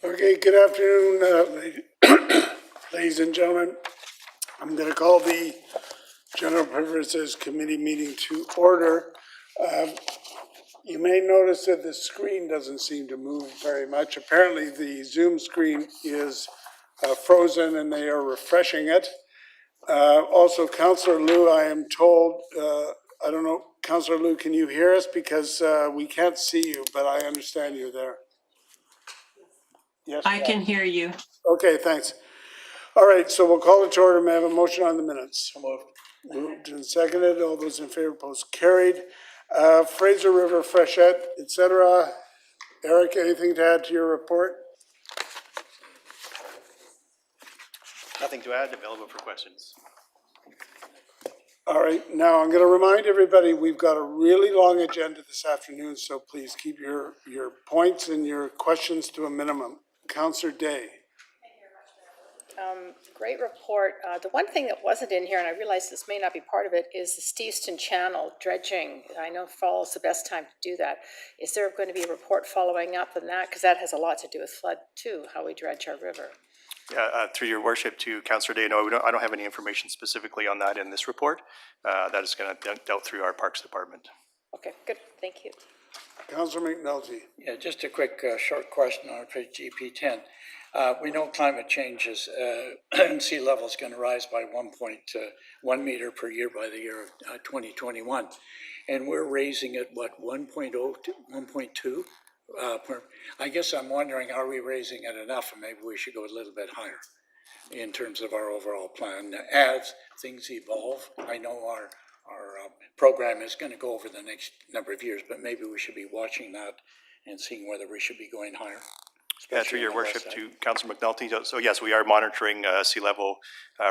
Okay, good afternoon, ladies and gentlemen. I'm going to call the General Purposes Committee meeting to order. You may notice that the screen doesn't seem to move very much. Apparently, the Zoom screen is frozen and they are refreshing it. Also, Councillor Liu, I am told, I don't know, Councillor Liu, can you hear us? Because we can't see you, but I understand you're there. Yes, I can hear you. okay, thanks. All right, so we'll call it to order. May I have a motion on the minutes? Moved and seconded. All those in favor, post carried. Fraser River freshet, etc. Eric, anything to add to your report? Nothing to add, available for questions. All right, now I'm going to remind everybody we've got a really long agenda this afternoon, so please keep your points and your questions to a minimum. Councillor Day. Great report. The one thing that wasn't in here, and I realize this may not be part of it, is the Steveston Channel dredging. I know fall is the best time to do that. Is there going to be a report following up on that? Because that has a lot to do with flood too, how we dredge our river. Yeah, through your worship to Councillor Day, no, I don't have any information specifically on that in this report. That is going to dealt through our Parks Department. Okay, good. Thank you. Councillor McNulty. Yeah, just a quick short question on page GP10. We know climate change is, sea level is going to rise by 1.1 meter per year by the year of 2021. And we're raising it, what, 1.0 to 1.2? I guess I'm wondering, are we raising it enough? And maybe we should go a little bit higher in terms of our overall plan. As things evolve, I know our program is going to go over the next number of years, but maybe we should be watching that and seeing whether we should be going higher. Yeah, through your worship to Councillor McNulty. So yes, we are monitoring sea level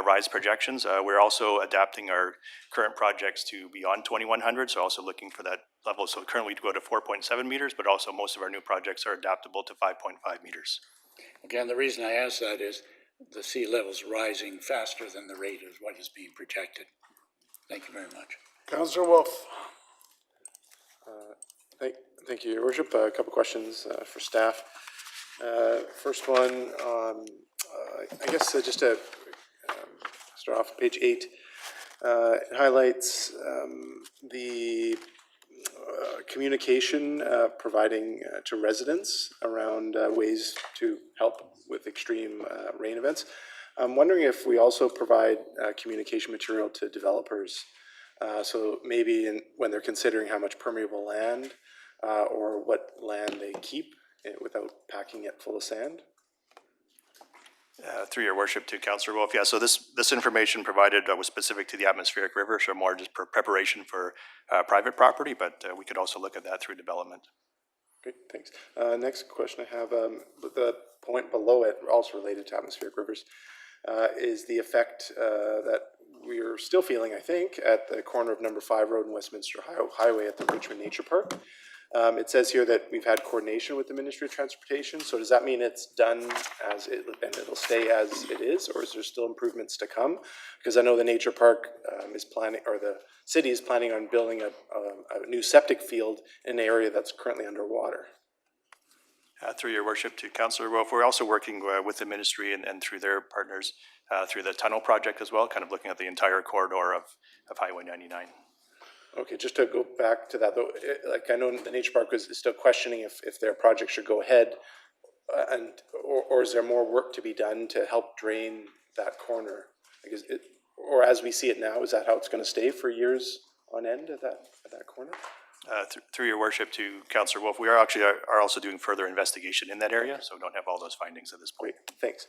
rise projections. We're also adapting our current projects to beyond 2100, so also looking for that level. So currently we go to 4.7 meters, but also most of our new projects are adaptable to 5.5 meters. Again, the reason I ask that is the sea level's rising faster than the rate of what is being projected. Thank you very much. Councillor Wolf. Thank you, Your Worship. A couple questions for staff. First one, I guess just to start off, page 8, it highlights the communication providing to residents around ways to help with extreme rain events. I'm wondering if we also provide communication material to developers. So maybe when they're considering how much permeable land or what land they keep without packing it full of sand. Through your worship to Councillor Wolf, yeah, so this information provided was specific to the atmospheric river, so more just preparation for private property, but we could also look at that through development. Great, thanks. Next question I have, the point below it, also related to atmospheric rivers, is the effect that we're still feeling, I think, at the corner of Number 5 Road and Westminster Highway at the Richmond Nature Park. It says here that we've had coordination with the Ministry of Transportation. So does that mean it's done as it, and it'll stay as it is, or is there still improvements to come? Because I know the nature park is planning, or the city is planning on building a new septic field in an area that's currently underwater. Through your worship to Councillor Wolf, we're also working with the ministry and through their partners through the tunnel project as well, kind of looking at the entire corridor of Highway 99. Okay, just to go back to that though, like I know the nature park is still questioning if their project should go ahead, or is there more work to be done to help drain that corner? Because or as we see it now, is that how it's going to stay for years on end at that corner? Through your worship to Councillor Wolf, we are actually also doing further investigation in that area, so we don't have all those findings at this point. Great, thanks.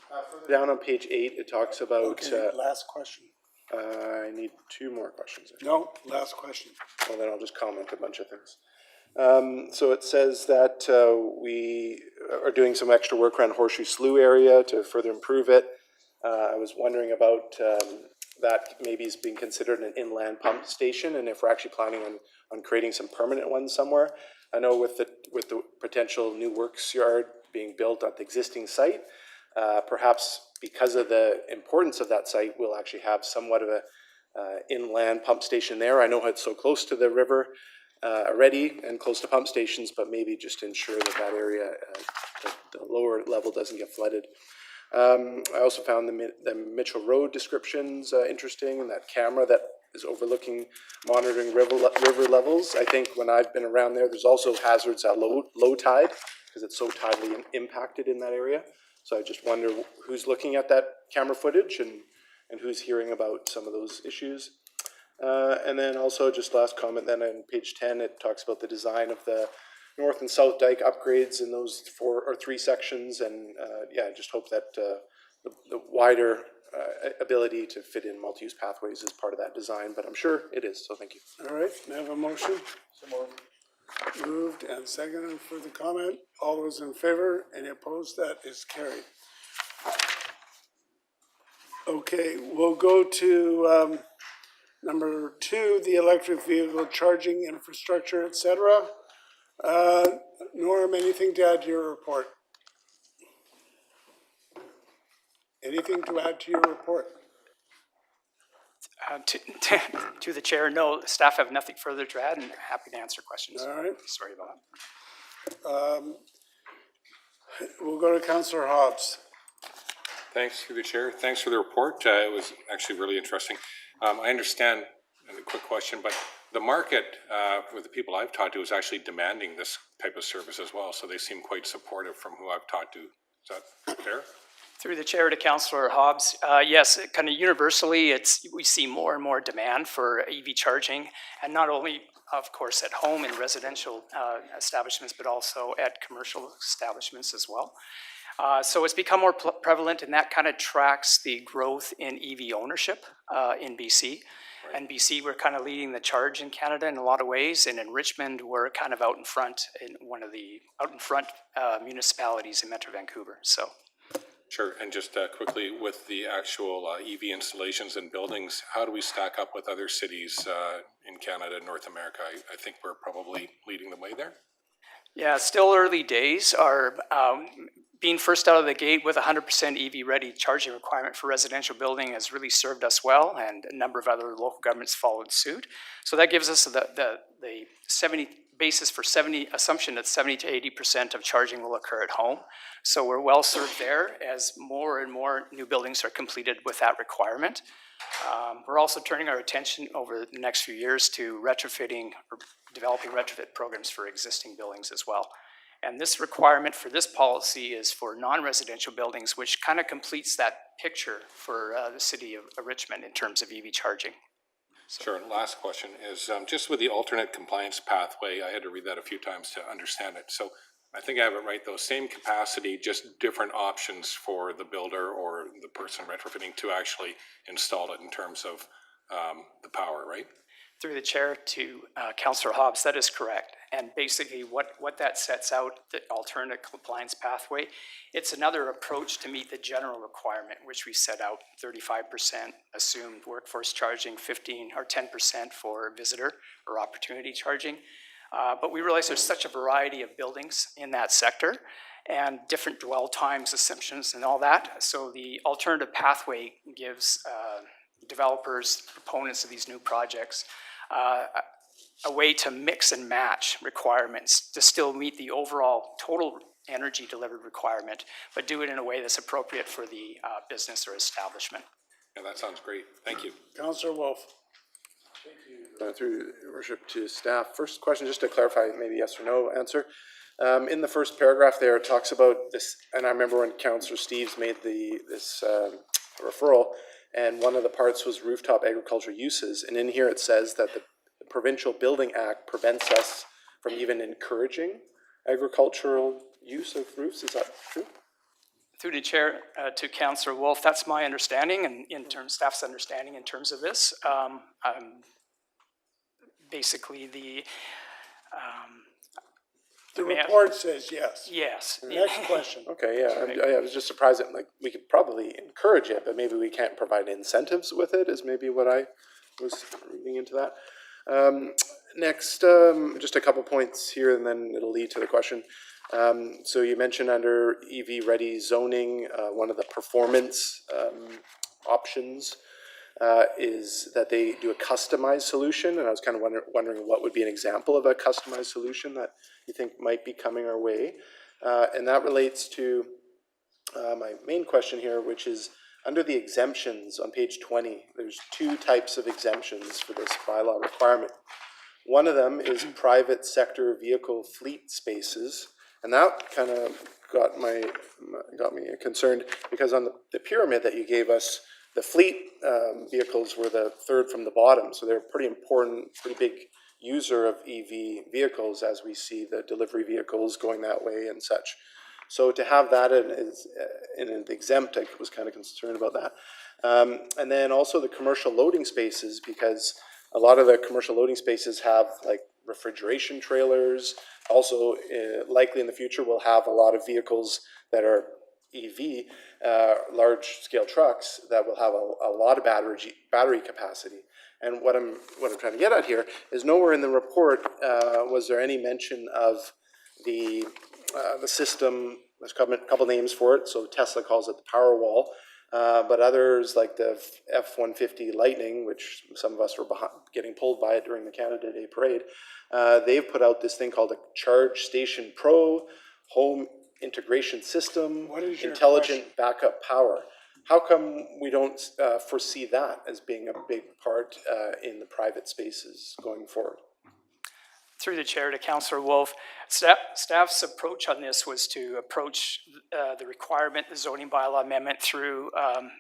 Further down on page 8, it talks about. Okay, last question. I need 2 more questions. No, last question. Well, then I'll just comment a bunch of things. So it says that we are doing some extra work around Horseshoe Slough area to further improve it. I was wondering about that maybe is being considered an inland pump station, and if we're actually planning on creating some permanent ones somewhere. I know with the potential new works yard being built at the existing site, perhaps because of the importance of that site, we'll actually have somewhat of a inland pump station there. I know it's so close to the river, already and close to pump stations, but maybe just ensure that that area, the lower level doesn't get flooded. I also found the Mitchell Road descriptions interesting, and that camera that is overlooking, monitoring river levels. I think when I've been around there, there's also hazards at low tide, because it's so tidally impacted in that area. So I just wonder who's looking at that camera footage and who's hearing about some of those issues. And then also, just last comment then on page 10, it talks about the design of the north and south dike upgrades in those 4 or 3 sections. And yeah, I just hope that the wider ability to fit in multi-use pathways is part of that design, but I'm sure it is, so thank you. All right, may I have a motion? Moved and seconded for the comment. All those in favor? Any opposed? That is carried. Okay, we'll go to number 2, the electric vehicle charging infrastructure, et cetera. Norm, anything to add to your report? Anything to add to your report? To the chair, no, staff have nothing further to add, and happy to answer questions. All right, Sorry about that. we'll go to Councillor Hobbs. Thanks through the chair. Thanks for the report. It was actually really interesting. I understand, and a quick question, but the market, with the people I've talked to, is actually demanding this type of service as well. So they seem quite supportive from who I've talked to. Is that fair? Through the chair to Councillor Hobbs, yes, kind of universally, we see more and more demand for EV charging, and not only, of course, at home in residential establishments, but also at commercial establishments as well. So it's become more prevalent, and that kind of tracks the growth in EV ownership in BC. And BC, we're kind of leading the charge in Canada in a lot of ways, and in Richmond, we're kind of out in front in one of the municipalities in Metro Vancouver. So. Sure. And just quickly, with the actual EV installations and buildings, how do we stack up with other cities in Canada and North America? I think we're probably leading the way there. Yeah, still early days. Are being first out of the gate with 100% EV-ready charging requirement for residential building has really served us well, and a number of other local governments followed suit. So that gives us the 70 basis for assumption that 70 to 80% of charging will occur at home. So we're well served there as more and more new buildings are completed with that requirement. We're also turning our attention over the next few years to retrofitting or developing retrofit programs for existing buildings as well. And this requirement for this policy is for non-residential buildings, which kind of completes that picture for the city of Richmond in terms of EV charging. Sure. And last question is just with the alternate compliance pathway, I had to read that a few times to understand it. So I think I have it right, though. Same capacity, just different options for the builder or the person retrofitting to actually install it in terms of the power, right? Through the chair to Councillor Hobbs, that is correct. And basically what that sets out, the alternate compliance pathway, it's another approach to meet the general requirement, which we set out 35% assumed workforce charging, 15 or 10% for visitor or opportunity charging. But we realize there's such a variety of buildings in that sector and different dwell times, assumptions, and all that. So the alternative pathway gives developers, proponents of these new projects, a way to mix and match requirements to still meet the overall total energy delivered requirement, but do it in a way that's appropriate for the business or establishment. Yeah, that sounds great. Thank you. Councillor Wolf. Through your worship to staff. First question, just to clarify, maybe yes or no answer. In the first paragraph there, it talks about this, and I remember when Councillor Steves made this referral, and one of the parts was rooftop agriculture uses. And in here it says that the Provincial Building Act prevents us from even encouraging agricultural use of roofs. Is that true? Through the chair to Councillor Wolf, that's my understanding, and in terms staff's understanding in terms of this. Basically, the report says yes. yes. Next question. Okay, yeah, I was just surprised that we could probably encourage it, but maybe we can't provide incentives with it, is maybe what I was reading into that. Next, just a couple points here, and then it'll lead to the question. So you mentioned under EV ready zoning, one of the performance options. is that they do a customized solution, and I was kind of wondering what would be an example of a customized solution that you think might be coming our way. And that relates to my main question here, which is under the exemptions on page 20, there's two types of exemptions for this bylaw requirement. One of them is private sector vehicle fleet spaces, and that kind of got me concerned because on the pyramid that you gave us, the fleet vehicles were the third from the bottom, so they're a pretty important, pretty big user of EV vehicles as we see the delivery vehicles going that way and such. So to have that in an exempt, I was kind of concerned about that. And then also the commercial loading spaces, because a lot of the commercial loading spaces have like refrigeration trailers. Also, likely in the future, we'll have a lot of vehicles that are EV, large-scale trucks that will have a lot of battery capacity. And what I'm trying to get at here is nowhere in the report was there any mention of the system. There's a couple names for it. So Tesla calls it the Powerwall, but others like the F-150 Lightning, which some of us were getting pulled by it during the Canada Day parade, they've put out this thing called a Charge Station Pro home integration system, intelligent backup power. How come we don't foresee that as being a big part in the private spaces going forward? Through the chair to Councillor Wolf, staff's approach on this was to approach the requirement, the zoning bylaw amendment through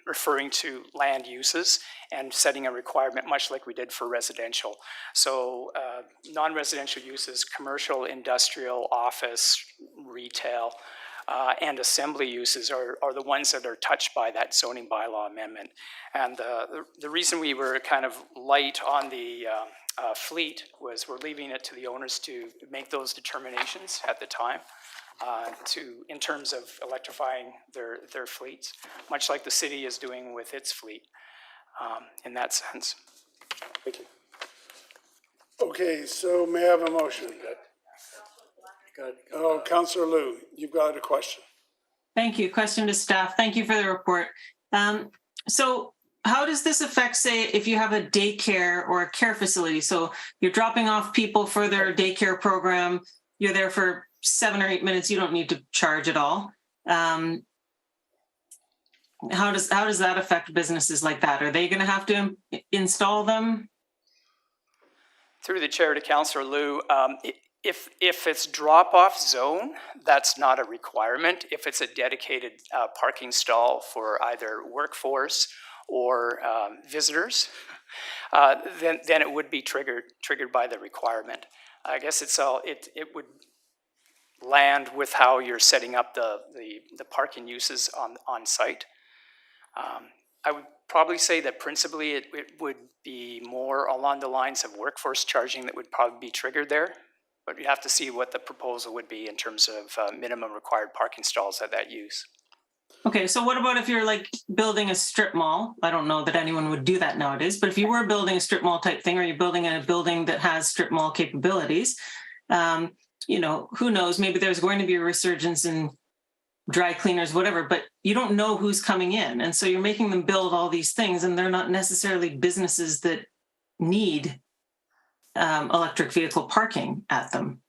referring to land uses and setting a requirement much like we did for residential. So non-residential uses, commercial, industrial, office, retail, and assembly uses are the ones that are touched by that zoning bylaw amendment. And the reason we were kind of light on the fleet was we're leaving it to the owners to make those determinations at the time in terms of electrifying their fleets, much like the city is doing with its fleet in that sense. Thank you. Okay, so may I have a motion? Oh, Councillor Liu, you've got a question. Thank you. Question to staff. Thank you for the report. So how does this affect, say, if you have a daycare or a care facility? So you're dropping off people for their daycare program. You're there for 7 or 8 minutes. You don't need to charge at all. How does that affect businesses like that? Are they going to have to install them? Through the chair to Councillor Liu, if it's drop-off zone, that's not a requirement. If it's a dedicated parking stall for either workforce or visitors, then it would be triggered by the requirement. I guess it would land with how you're setting up the parking uses on site. I would probably say that principally it would be more along the lines of workforce charging that would probably be triggered there. But you have to see what the proposal would be in terms of minimum required parking stalls at that use. Okay, so what about if you're like building a strip mall? I don't know that anyone would do that nowadays, but if you were building a strip mall type thing, or you're building a building that has strip mall capabilities, who knows, maybe there's going to be a resurgence in dry cleaners, whatever, but you don't know who's coming in. And so you're making them build all these things, and they're not necessarily businesses that need electric vehicle parking at them.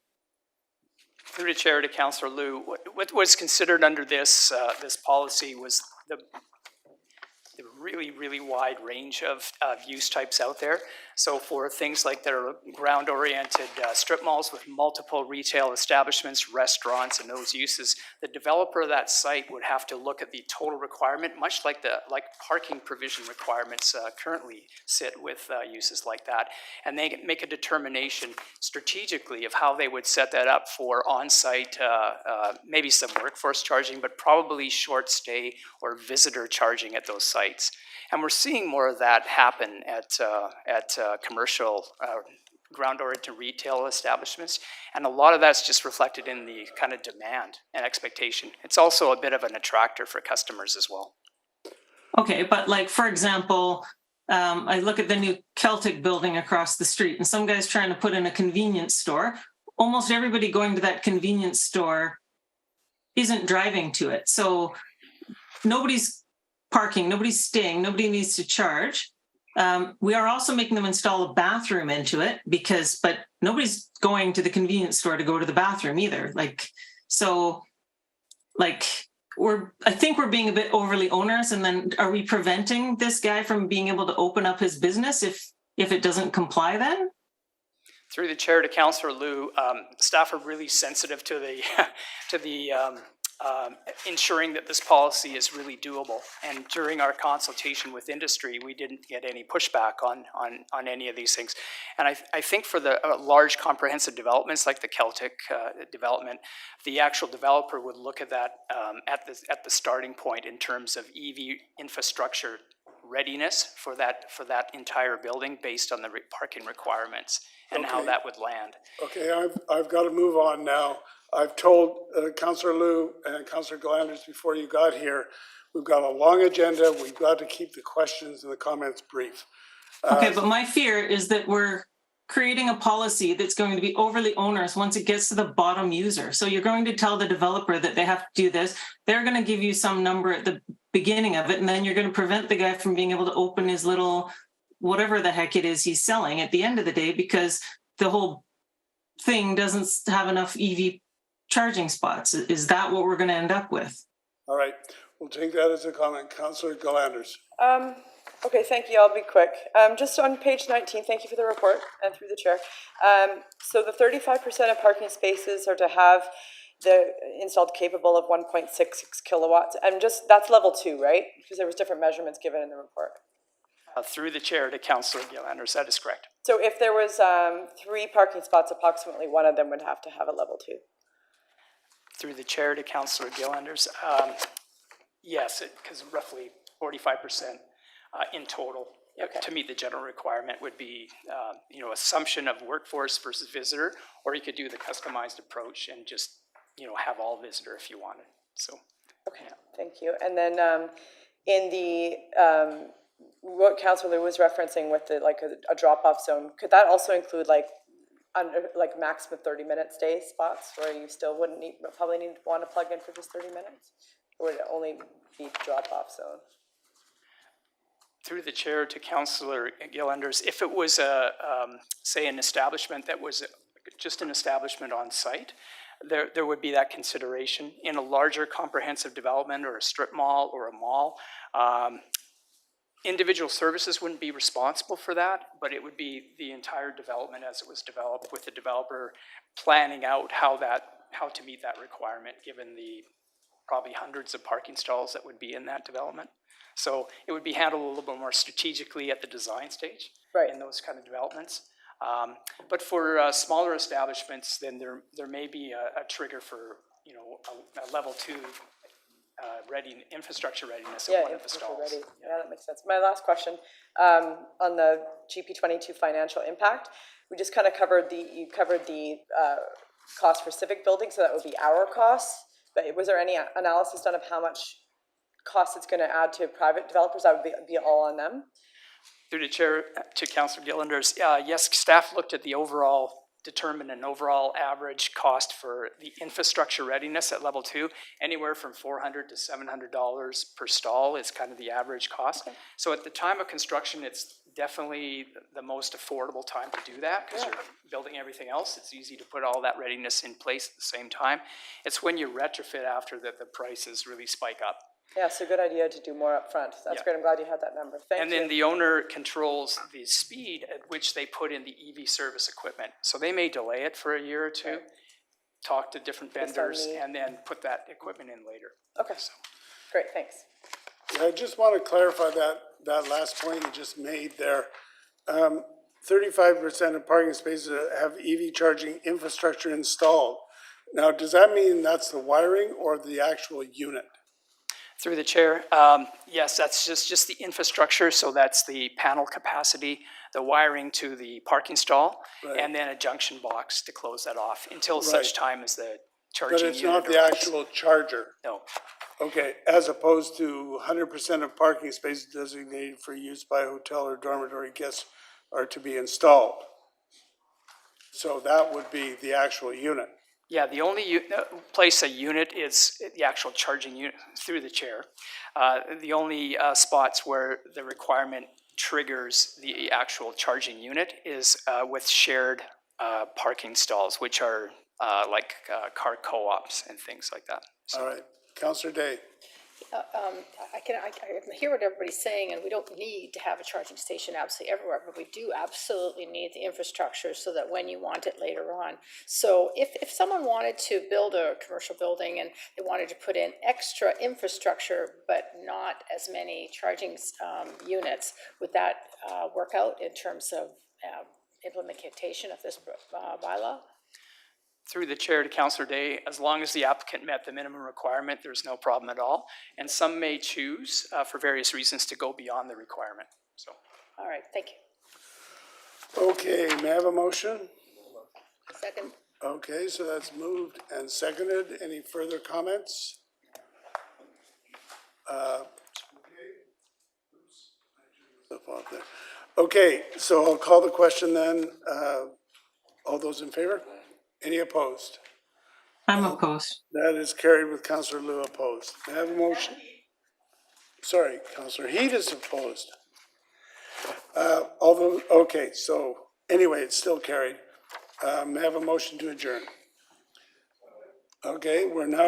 Through the chair to Councillor Liu, what was considered under this policy was the really, really wide range of use types out there. So for things like that are ground-oriented strip malls with multiple retail establishments, restaurants, and those uses, the developer of that site would have to look at the total requirement, much like parking provision requirements currently sit with uses like that, and they make a determination strategically of how they would set that up for on-site, maybe some workforce charging, but probably short stay or visitor charging at those sites. And we're seeing more of that happen at commercial ground-oriented retail establishments. And a lot of that's just reflected in the kind of demand and expectation. It's also a bit of an attractor for customers as well. Okay, but like, for example, I look at the new Celtic building across the street, and some guy's trying to put in a convenience store. Almost everybody going to that convenience store isn't driving to it. So nobody's parking, nobody's staying, nobody needs to charge. We are also making them install a bathroom into it but nobody's going to the convenience store to go to the bathroom either. I think we're being a bit overly onerous, and then are we preventing this guy from being able to open up his business if it doesn't comply then? Through the chair to Councillor Liu, staff are really sensitive to the to the ensuring that this policy is really doable. And during our consultation with industry, we didn't get any pushback on any of these things. And I think for the large comprehensive developments like the Celtic development, the actual developer would look at that at the starting point in terms of EV infrastructure readiness for that entire building based on the parking requirements and how Okay. that would land. Okay, I've got to move on now. I've told Councillor Liu and Councillor Glanders before you got here, we've got a long agenda. We've got to keep the questions and the comments brief. Okay, but my fear is that we're creating a policy that's going to be overly onerous once it gets to the bottom user. So you're going to tell the developer that they have to do this. They're going to give you some number at the beginning of it, and then you're going to prevent the guy from being able to open his little whatever the heck it is he's selling at the end of the day, because the whole thing doesn't have enough EV charging spots. Is that what we're going to end up with? All right, we'll take that as a comment. Councillor Glanders. Okay, thank you. I'll be quick. Just on page 19, thank you for the report and through the chair. So the 35% of parking spaces are to have the installed capable of 1.66 kilowatts. And that's level 2, right? Because there was different measurements given in the report. Through the chair to Councillor Gillanders, that is correct. So if there was 3 parking spots, approximately one of them would have to have a level 2. Through the chair to Councillor Gillanders, yes, because roughly 45% in total to meet the general requirement would be, assumption of workforce versus visitor, or you could do the customized approach and just, have all visitor if you wanted. So. Okay, thank you. And then in the what Councillor Liu was referencing with the a drop-off zone, could that also include maximum 30-minute stay spots where you still wouldn't want to plug in for just 30 minutes? Or would it only be drop-off zone? Through the chair to Councillor Gillanders, if it was say an establishment that was just an establishment on site, there would be that consideration. In a larger comprehensive development or a strip mall or a mall, individual services wouldn't be responsible for that, but it would be the entire development as it was developed, with the developer planning out how to meet that requirement, given the probably hundreds of parking stalls that would be in that development. So it would be handled a little bit more strategically at the design stage in those kind of developments. But for smaller establishments, then there may be a trigger for a level 2 infrastructure readiness of one of the stalls. Ready. Yeah, that makes sense. My last question on the GP22 financial impact, we just kind of covered the cost for civic buildings, so that would be our costs. But was there any analysis done of how much cost it's going to add to private developers? That would be all on them. Through the chair to Councillor Gillanders, yes, staff looked at the determined an overall average cost for the infrastructure readiness at level 2, anywhere from $400 to $700 per stall is kind of the average cost. Okay. So at the time of construction, it's definitely the most affordable time to do that, because you're building everything else. It's easy to put all that readiness in place at the same time. It's when you retrofit after that the prices really spike up. Yeah, so good idea to do more up front. That's great. I'm glad you had that number. Thank you. And then the owner controls the speed at which they put in the EV service equipment. So they may delay it for a year or two, talk to different vendors, and then put that equipment in later. Okay, great, thanks. Yeah, I just want to clarify that last point you just made there. 35% of parking spaces have EV charging infrastructure installed. Now, does that mean that's the wiring or the actual unit? Through the chair, yes, that's just the infrastructure. So that's the panel capacity, the wiring to the parking stall, and then a junction box to close that off until such time as the charging unit. But it's not the actual charger? No. Okay, as opposed to 100% of parking spaces designated for use by hotel or dormitory guests are to be installed. So that would be the actual unit. Yeah, the only place a unit is the actual charging unit. Through the chair. The only spots where the requirement triggers the actual charging unit is with shared parking stalls, which are like car co-ops and things like that. All right, Counselor Day. I hear what everybody's saying, and we don't need to have a charging station absolutely everywhere, but we do absolutely need the infrastructure so that when you want it later on. So if someone wanted to build a commercial building and they wanted to put in extra infrastructure, but not as many charging units, would that work out in terms of implementation of this bylaw? Through the chair to Councillor Day, as long as the applicant met the minimum requirement, there's no problem at all. And some may choose, for various reasons, to go beyond the requirement, so. All right, thank you. Okay, may I have a motion? Second. Okay, so that's moved and seconded. Any further comments? Okay, so I'll call the question then. All those in favor? Any opposed? I'm opposed. That is carried with Counselor Liu opposed. May I have a motion? Sorry, Counselor Heed is opposed. Although, okay, so anyway, it's still carried. May I have a motion to adjourn? Okay, we're now